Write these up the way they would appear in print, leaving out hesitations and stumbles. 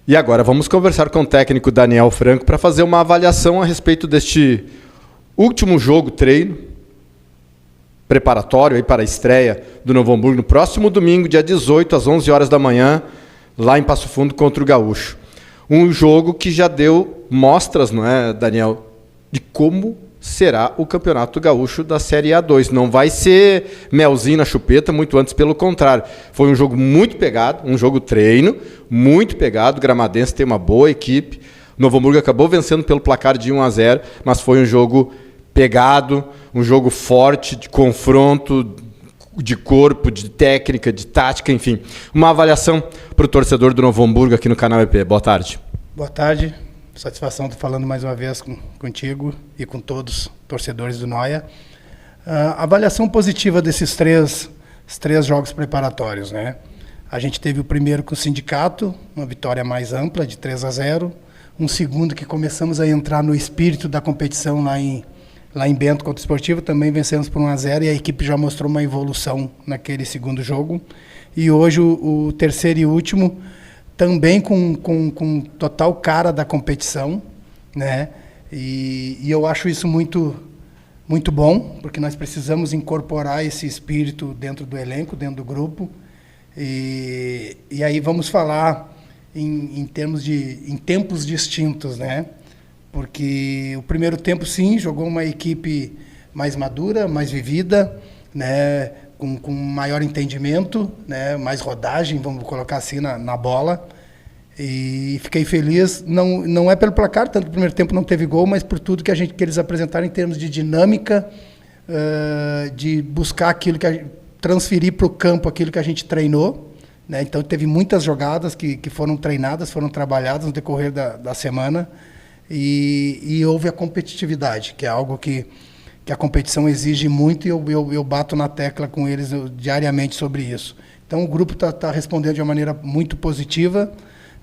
E agora vamos conversar com o técnico Daniel Franco para fazer uma avaliação a respeito deste último jogo treino preparatório aí para a estreia do Novo Hamburgo no próximo domingo, dia 18, às 11 horas da manhã, lá em Passo Fundo contra o Gaúcho. Um jogo que já deu mostras, não é, Daniel, de como será o Campeonato Gaúcho da Série A2. Não vai ser melzinho na chupeta, muito antes, pelo contrário. Foi um jogo muito pegado, um jogo treino, muito pegado. O Gramadense tem uma boa equipe. O Novo Hamburgo acabou vencendo pelo placar de 1-0, mas foi um jogo pegado, um jogo forte, de confronto, de corpo, de técnica, de tática, enfim. Uma avaliação para o torcedor do Novo Hamburgo aqui no canal EP. Boa tarde. Boa tarde. Satisfação estar falando mais uma vez contigo e com todos os torcedores do Noia. Avaliação positiva desses três jogos preparatórios, né? A gente teve o primeiro com o Sindicato, uma vitória mais ampla, de 3-0. Um segundo que começamos a entrar no espírito da competição lá em Bento contra o Esportivo, também vencemos por 1-0 e a equipe já mostrou uma evolução naquele segundo jogo. E hoje o terceiro e último, também com total cara da competição, né? E eu acho isso muito, muito bom, porque nós precisamos incorporar esse espírito dentro do elenco, dentro do grupo. E aí vamos falar em tempos distintos, né? Porque o primeiro tempo, sim, jogou uma equipe mais madura, mais vivida, né? Com maior entendimento, né? Mais rodagem, vamos colocar assim, na bola. E fiquei feliz, não é pelo placar, tanto que no primeiro tempo não teve gol, mas por tudo que eles apresentaram em termos de dinâmica, de buscar transferir para o campo aquilo que a gente treinou, né? Então teve muitas jogadas que foram treinadas, foram trabalhadas no decorrer da semana, e houve a competitividade, que é algo que a competição exige muito, e eu bato na tecla com eles diariamente sobre isso. Então o grupo está respondendo de uma maneira muito positiva,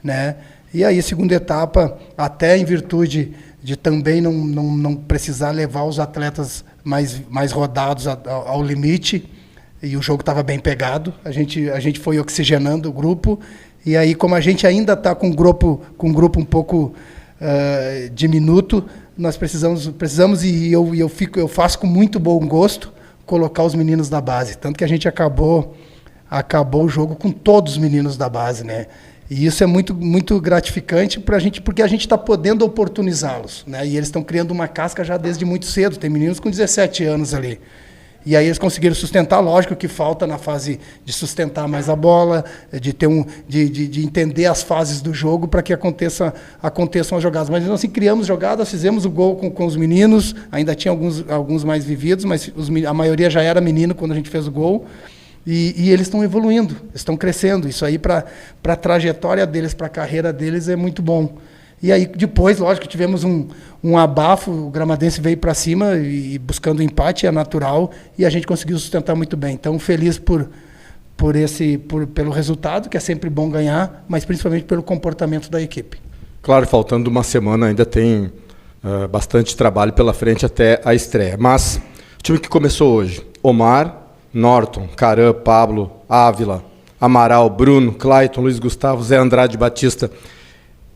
né? E aí, segunda etapa, até em virtude de também não precisar levar os atletas mais rodados ao limite, e o jogo estava bem pegado, a gente foi oxigenando o grupo, e aí, como a gente ainda está com um grupo um pouco diminuto, nós precisamos e eu faço com muito bom gosto colocar os meninos da base, tanto que a gente acabou o jogo com todos os meninos da base, né? E isso é muito, muito gratificante para a gente, porque a gente está podendo oportunizá-los, né? E eles estão criando uma casca já desde muito cedo. Tem meninos com 17 anos ali. E aí eles conseguiram sustentar. Lógico que falta na fase de sustentar mais a bola, de entender as fases do jogo para que aconteçam as jogadas. Mas nós assim, criamos jogadas, fizemos o gol com os meninos. Ainda tinha alguns mais vividos, mas a maioria já era menino quando a gente fez o gol. E eles estão evoluindo, estão crescendo. Isso aí, para a trajetória deles, para a carreira deles, é muito bom. E aí, depois, lógico, tivemos um abafo, o Gramadense veio para cima e buscando empate, é natural, e a gente conseguiu sustentar muito bem. Então, feliz pelo resultado, que é sempre bom ganhar, mas principalmente pelo comportamento da equipe. Claro, faltando uma semana, ainda tem bastante trabalho pela frente até a estreia. Mas o time que começou hoje, Omar, Norton, Caran, Pablo, Ávila, Amaral, Bruno, Clayton, Luiz Gustavo, Zé Andrade, Batista.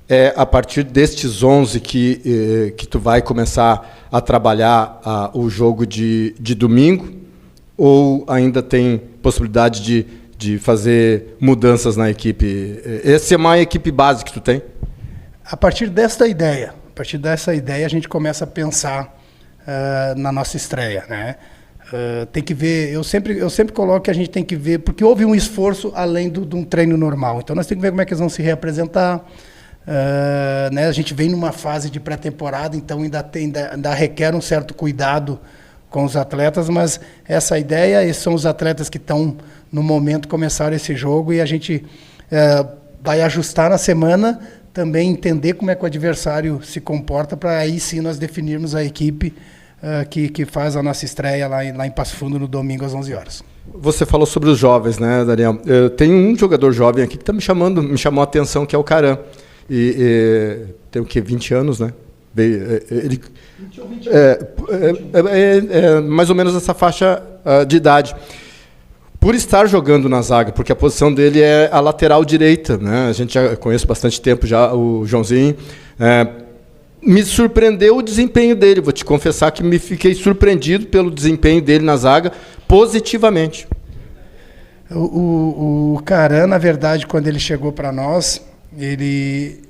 É a partir destes 11 que tu vai começar a trabalhar o jogo de domingo? Ou ainda tem possibilidade de fazer mudanças na equipe? Essa é uma equipe base que tu tem? A partir dessa ideia, a gente começa a pensar na nossa estreia, né? Tem que ver, eu sempre coloco que a gente tem que ver, porque houve um esforço além de um treino normal. Então nós temos que ver como é que eles vão se reapresentar. Né? A gente vem numa fase de pré-temporada, então ainda requer um certo cuidado com os atletas, mas essa ideia, esses são os atletas que estão no momento começaram esse jogo, e a gente vai ajustar na semana, também entender como é que o adversário se comporta, para aí sim nós definirmos a equipe que faz a nossa estreia lá em Passo Fundo no domingo às 11 horas. Você falou sobre os jovens, né, Daniel? Tem um jogador jovem aqui que me chamou a atenção, que é o Caran. E tem o quê? 20 anos, né? Ele, 20 ou 20 anos. Mais ou menos essa faixa de idade. por estar jogando na zaga, porque a posição dele é a lateral direita, né? A gente já conhece bastante tempo já o Joãozinho. Me surpreendeu o desempenho dele. Vou te confessar que me fiquei surpreendido pelo desempenho dele na zaga positivamente. O Caran, na verdade, quando ele chegou para nós, ele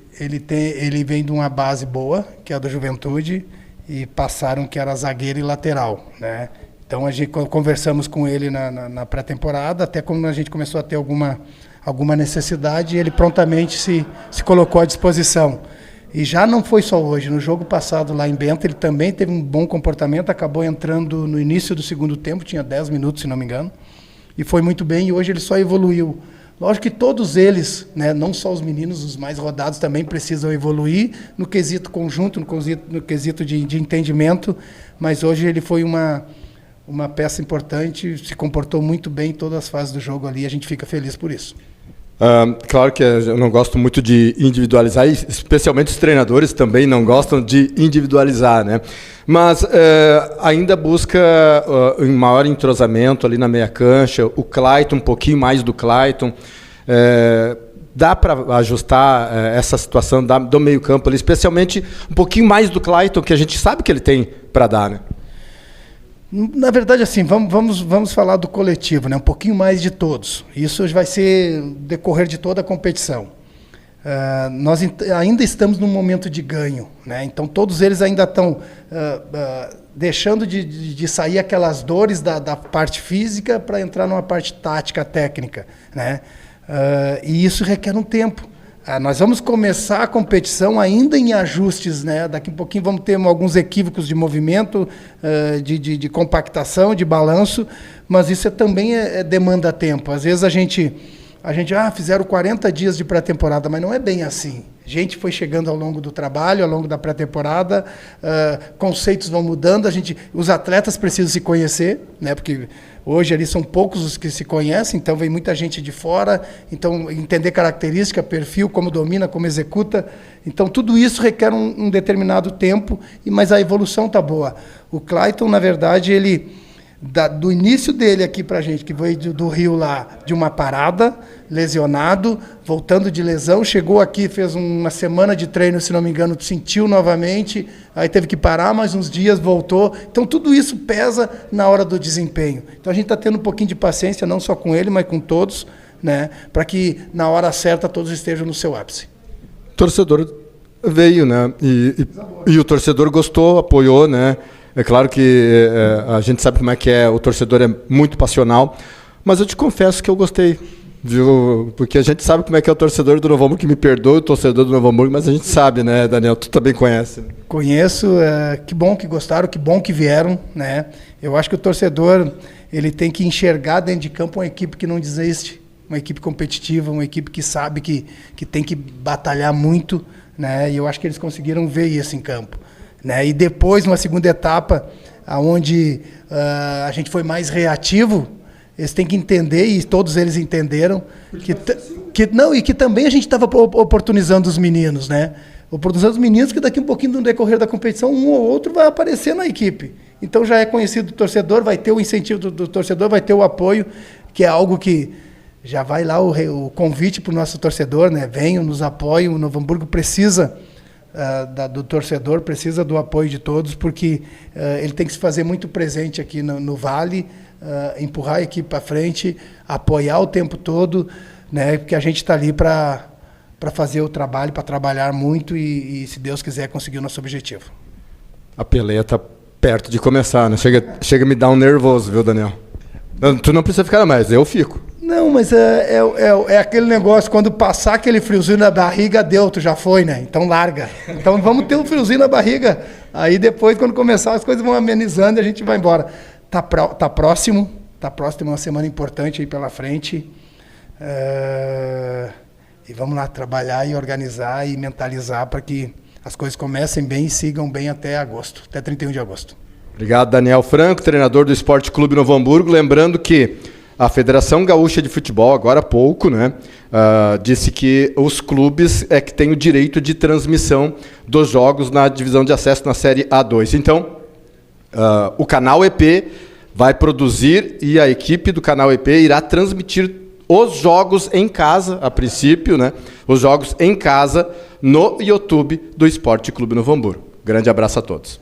vem de uma base boa, que é a do Juventude, e passaram que era zagueiro e lateral, né? Então, conversamos com ele na pré-temporada, até quando a gente começou a ter alguma necessidade, ele prontamente se colocou à disposição. E já não foi só hoje, no jogo passado lá em Bento, ele também teve um bom comportamento, acabou entrando no início do segundo tempo, tinha 10 minutos, se não me engano, e foi muito bem, e hoje ele só evoluiu. Lógico que todos eles, né, não só os meninos, os mais rodados também precisam evoluir no quesito conjunto, no quesito de entendimento, mas hoje ele foi uma peça importante, se comportou muito bem em todas as fases do jogo ali, e a gente fica feliz por isso. Claro que eu não gosto muito de individualizar, e especialmente os treinadores também não gostam de individualizar, né? Mas ainda busca um maior entrosamento ali na meia cancha, o Clayton, um pouquinho mais do Clayton. Dá para ajustar essa situação do meio campo ali, especialmente um pouquinho mais do Clayton, que a gente sabe que ele tem para dar, né? Na verdade, assim, vamos falar do coletivo, né? Um pouquinho mais de todos. Isso vai ser decorrer de toda a competição. Nós ainda estamos num momento de ganho, né? Então todos eles ainda estão deixando de sair aquelas dores da parte física para entrar numa parte tática, técnica, né? E isso requer um tempo. Nós vamos começar a competição ainda em ajustes, né? Daqui a pouquinho vamos ter alguns equívocos de movimento, de compactação, de balanço, mas isso também demanda tempo. Às vezes a gente fizeram 40 dias de pré-temporada, mas não é bem assim. A gente foi chegando ao longo do trabalho, ao longo da pré-temporada, conceitos vão mudando, os atletas precisam se conhecer, né? Porque hoje ali são poucos os que se conhecem, então vem muita gente de fora, então entender característica, perfil, como domina, como executa, então tudo isso requer um determinado tempo, mas a evolução está boa. O Clayton, na verdade, do início dele aqui pra gente, que veio do Rio lá, de uma parada, lesionado, voltando de lesão, chegou aqui, fez uma semana de treino, se não me engano, sentiu novamente, aí teve que parar mais uns dias, voltou. Então tudo isso pesa na hora do desempenho. Então a gente está tendo um pouquinho de paciência, não só com ele, mas com todos, né, para que na hora certa todos estejam no seu ápice. O torcedor veio, né? E o torcedor gostou, apoiou, né? É claro que a gente sabe como é que é, o torcedor é muito passional, mas eu te confesso que eu gostei, viu? Porque a gente sabe como é que é o torcedor do Novo Hamburgo, que me perdoe o torcedor do Novo Hamburgo, mas a gente sabe, né, Daniel? Tu também conhece. Conheço, que bom que gostaram, que bom que vieram, né? Eu acho que o torcedor ele tem que enxergar dentro de campo uma equipe que não desiste, uma equipe competitiva, uma equipe que sabe que tem que batalhar muito, né? E eu acho que eles conseguiram ver isso em campo. Né? E depois, numa segunda etapa, onde a gente foi mais reativo, eles têm que entender, e todos eles entenderam, que também a gente estava oportunizando os meninos, né? Oportunizando os meninos que daqui um pouquinho, no decorrer da competição, um ou outro vai aparecer na equipe. Então já é conhecido do torcedor, vai ter o incentivo do torcedor, vai ter o apoio, que é algo que já vai lá o convite para o nosso torcedor, né? Venham, nos apoiem, o Novo Hamburgo precisa do torcedor, precisa do apoio de todos, porque ele tem que se fazer muito presente aqui no Vale, empurrar a equipe para frente, apoiar o tempo todo, né, porque a gente está ali para fazer o trabalho, para trabalhar muito e, se Deus quiser, conseguir o nosso objetivo. A peleia está perto de começar, né? Chega a me dar um nervoso, viu, Daniel? Tu não precisa ficar mais, eu fico. Não, mas é aquele negócio, quando passar aquele friozinho na barriga, deu, tu já foi, né? Então larga. Então vamos ter um friozinho na barriga. Aí depois, quando começar, as coisas vão amenizando e a gente vai embora. Tá próximo, uma semana importante aí pela frente. E vamos lá trabalhar e organizar e mentalizar para que as coisas comecem bem e sigam bem até agosto, até 31 de agosto. Obrigado, Daniel Franco, treinador do Esporte Clube Novo Hamburgo. Lembrando que a Federação Gaúcha de Futebol, agora há pouco, né, disse que os clubes é que têm o direito de transmissão dos jogos na divisão de acesso na Série A2. Então, o canal EP vai produzir e a equipe do canal EP irá transmitir os jogos em casa, a princípio, né? Os jogos em casa no YouTube do Esporte Clube Novo Hamburgo. Grande abraço a todos.